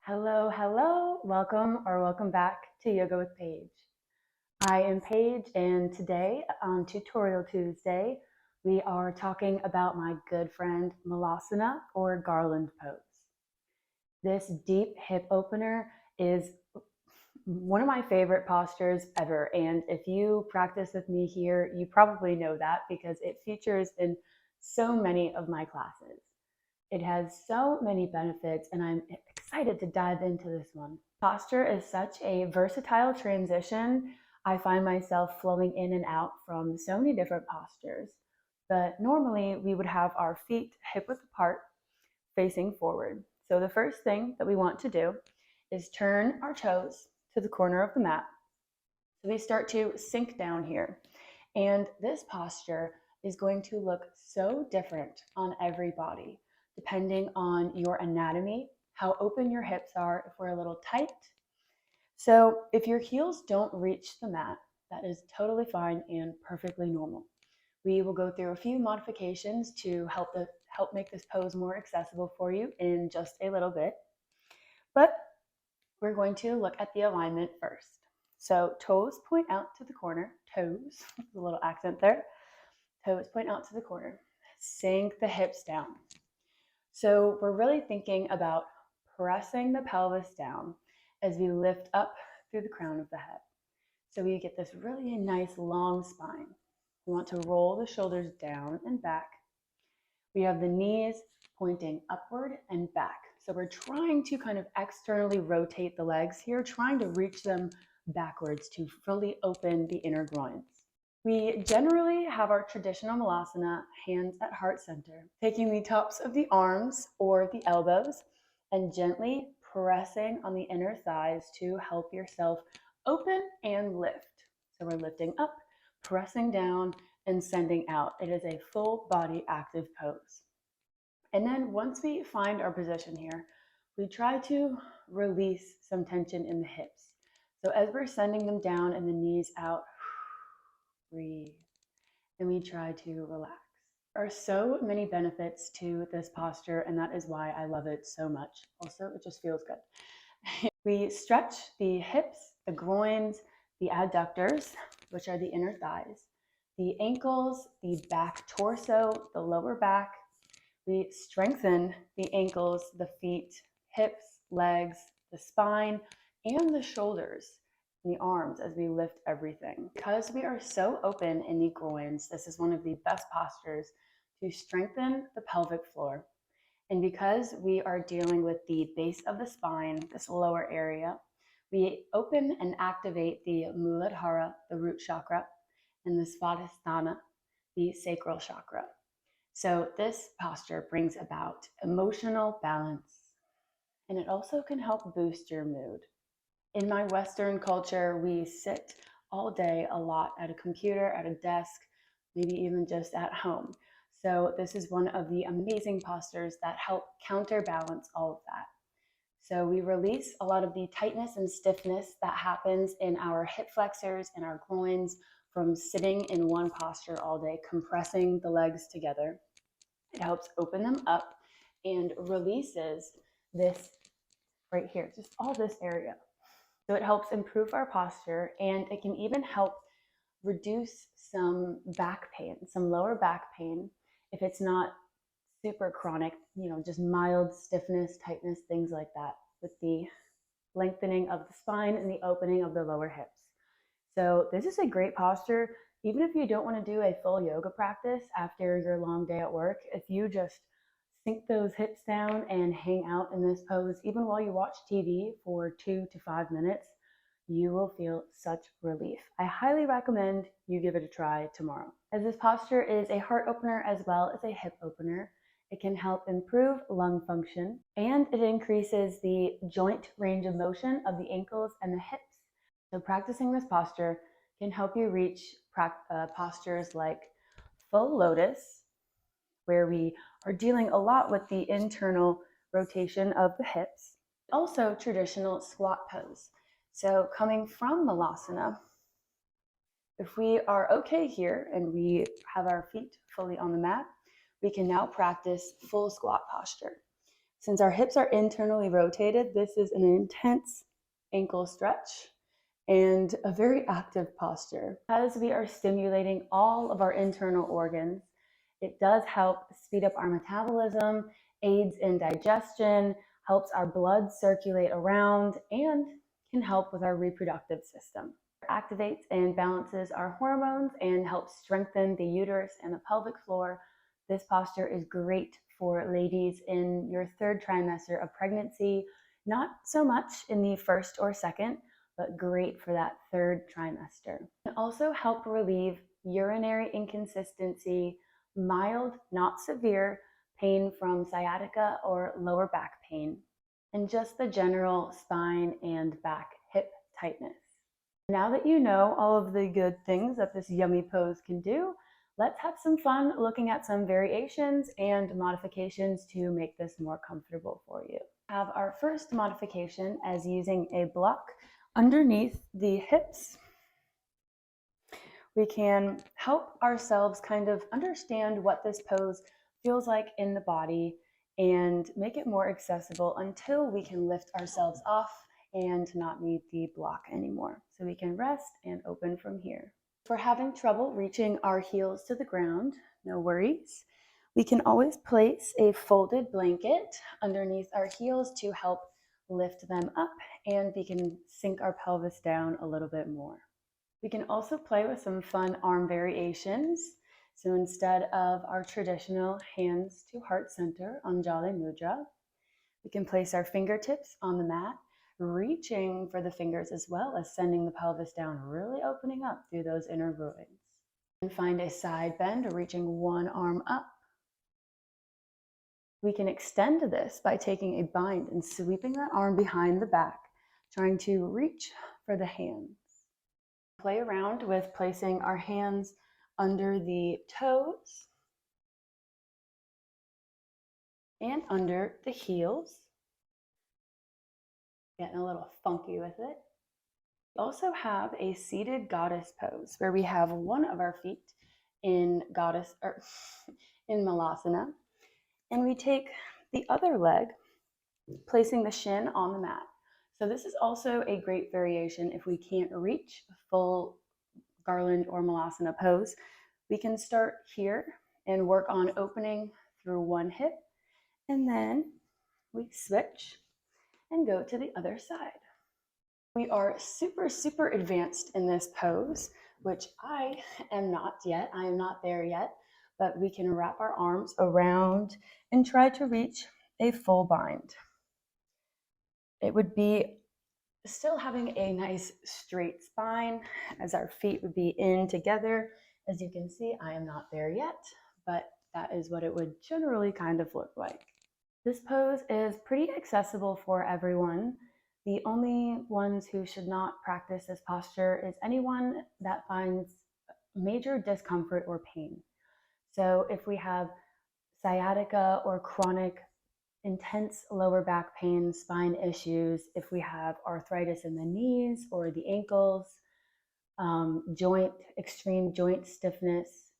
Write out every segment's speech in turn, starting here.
Hello, hello. Welcome back to Yoga with Paige. I am Paige, and today on Tutorial Tuesday, we are talking about my good friend Malasana or Garland Pose. This deep hip opener is one of my favorite postures ever, and if you practice with me here, you probably know that because it features in so many of my classes. It has so many benefits, and I'm excited to dive into this one. Posture is such a versatile transition. I find myself flowing in and out from so many different postures. But normally we would have our feet hip width apart, facing forward. So the first thing that we want to do is turn our toes to the corner of the mat. So we start to sink down here. And this posture is going to look so different on every body, depending on your anatomy, how open your hips are, if we're a little tight. So if your heels don't reach the mat, that is totally fine and perfectly normal. We will go through a few modifications to help make this pose more accessible for you in just a little bit. But we're going to look at the alignment first. So toes point out to the corner, toes, a little accent there. Toes point out to the corner. Sink the hips down. So we're really thinking about pressing the pelvis down as we lift up through the crown of the head. So we get this really nice long spine. We want to roll the shoulders down and back. We have the knees pointing upward and back. So we're trying to kind of externally rotate the legs here, trying to reach them backwards to fully open the inner groins. We generally have our traditional Malasana, hands at heart center, taking the tops of the arms or the elbows and gently pressing on the inner thighs to help yourself open and lift. So we're lifting up, pressing down, and sending out. It is a full body active pose. And then once we find our position here, we try to release some tension in the hips. So as we're sending them down and the knees out, breathe, and we try to relax. There are so many benefits to this posture, and that is why I love it so much. Also, it just feels good. We stretch the hips, the groins, the adductors, which are the inner thighs, the ankles, the back torso, the lower back. We strengthen the ankles, the feet, hips, legs, the spine, and the shoulders, and the arms as we lift everything. Because we are so open in the groins, this is one of the best postures to strengthen the pelvic floor. And because we are dealing with the base of the spine, this lower area, we open and activate the Muladhara, the root chakra, and the Svadhisthana, the sacral chakra. So this posture brings about emotional balance, and it also can help boost your mood. In my Western culture, we sit all day a lot at a computer, at a desk, maybe even just at home. So this is one of the amazing postures that help counterbalance all of that. So we release a lot of the tightness and stiffness that happens in our hip flexors and our groins from sitting in one posture all day, compressing the legs together. It helps open them up and releases this right here, just all this area. So it helps improve our posture, and it can even help reduce some back pain, some lower back pain, if it's not super chronic, just mild stiffness, tightness, things like that, with the lengthening of the spine and the opening of the lower hips. So this is a great posture, even if you don't want to do a full yoga practice after your long day at work. If you just sink those hips down and hang out in this pose, even while you watch TV for 2 to 5 minutes, you will feel such relief. I highly recommend you give it a try tomorrow. As this posture is a heart opener as well as a hip opener, it can help improve lung function, and it increases the joint range of motion of the ankles and the hips. So practicing this posture can help you reach postures like full lotus, where we are dealing a lot with the internal rotation of the hips. Also traditional squat pose. So coming from Malasana, if we are okay here and we have our feet fully on the mat, we can now practice full squat posture. Since our hips are internally rotated, this is an intense ankle stretch and a very active posture. As we are stimulating all of our internal organs, it does help speed up our metabolism, aids in digestion, helps our blood circulate around, and can help with our reproductive system. It activates and balances our hormones and helps strengthen the uterus and the pelvic floor. This posture is great for ladies in your third trimester of pregnancy, not so much in the first or second, but great for that third trimester. It can also help relieve urinary inconsistency, mild, not severe, pain from sciatica or lower back pain, and just the general spine and back hip tightness. Now that you know all of the good things that this yummy pose can do, let's have some fun looking at some variations and modifications to make this more comfortable for you. Have our first modification as using a block underneath the hips. We can help ourselves kind of understand what this pose feels like in the body and make it more accessible until we can lift ourselves off and not need the block anymore. So we can rest and open from here. If we're having trouble reaching our heels to the ground, no worries. We can always place a folded blanket underneath our heels to help lift them up, and we can sink our pelvis down a little bit more. We can also play with some fun arm variations. So instead of our traditional hands to heart center, Anjali Mudra, we can place our fingertips on the mat, reaching for the fingers as well as sending the pelvis down, really opening up through those inner groins. And find a side bend, reaching one arm up. We can extend this by taking a bind and sweeping that arm behind the back, trying to reach for the hands. Play around with placing our hands under the toes and under the heels. Getting a little funky with it. We also have a seated goddess pose where we have one of our feet in Malasana, and we take the other leg, placing the shin on the mat. So this is also a great variation if we can't reach a full Garland or Malasana pose. We can start here and work on opening through one hip, and then we switch and go to the other side. We are super advanced in this pose, which I am not yet. I am not there yet, but we can wrap our arms around and try to reach a full bind. It would be still having a nice straight spine as our feet would be in together. As you can see, I am not there yet, but that is what it would generally kind of look like. This pose is pretty accessible for everyone. The only ones who should not practice this posture is anyone that finds major discomfort or pain. So if we have sciatica or chronic intense lower back pain, spine issues, if we have arthritis in the knees or the ankles, extreme joint stiffness,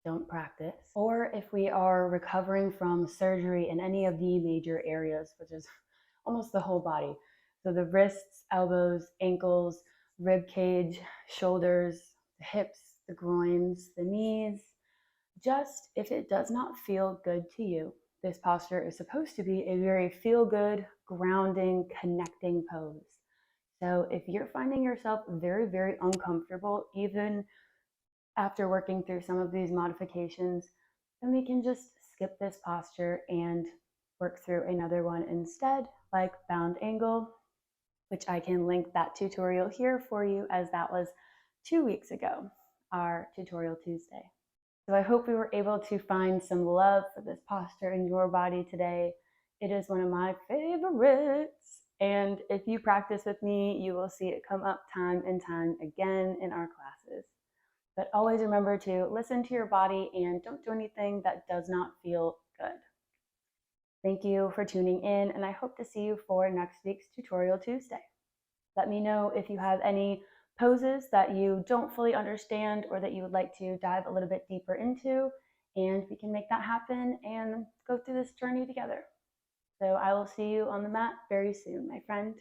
don't practice. Or if we are recovering from surgery in any of the major areas, which is almost the whole body. So the wrists, elbows, ankles, rib cage, shoulders, the hips, the groins, the knees. Just if it does not feel good to you, this posture is supposed to be a very feel-good, grounding, connecting pose. So if you're finding yourself very uncomfortable, even after working through some of these modifications, then we can just skip this posture and work through another one instead, like bound angle, which I can link that tutorial here for you, as that was 2 weeks ago, our tutorial Tuesday. So I hope we were able to find some love for this posture in your body today. It is one of my favorites. And if you practice with me, you will see it come up time and time again in our classes. But always remember to listen to your body and don't do anything that does not feel good. Thank you for tuning in, and I hope to see you for next week's Tutorial Tuesday. Let me know if you have any poses that you don't fully understand or that you would like to dive a little bit deeper into, and we can make that happen and go through this journey together. So I will see you on the mat very soon, my friend.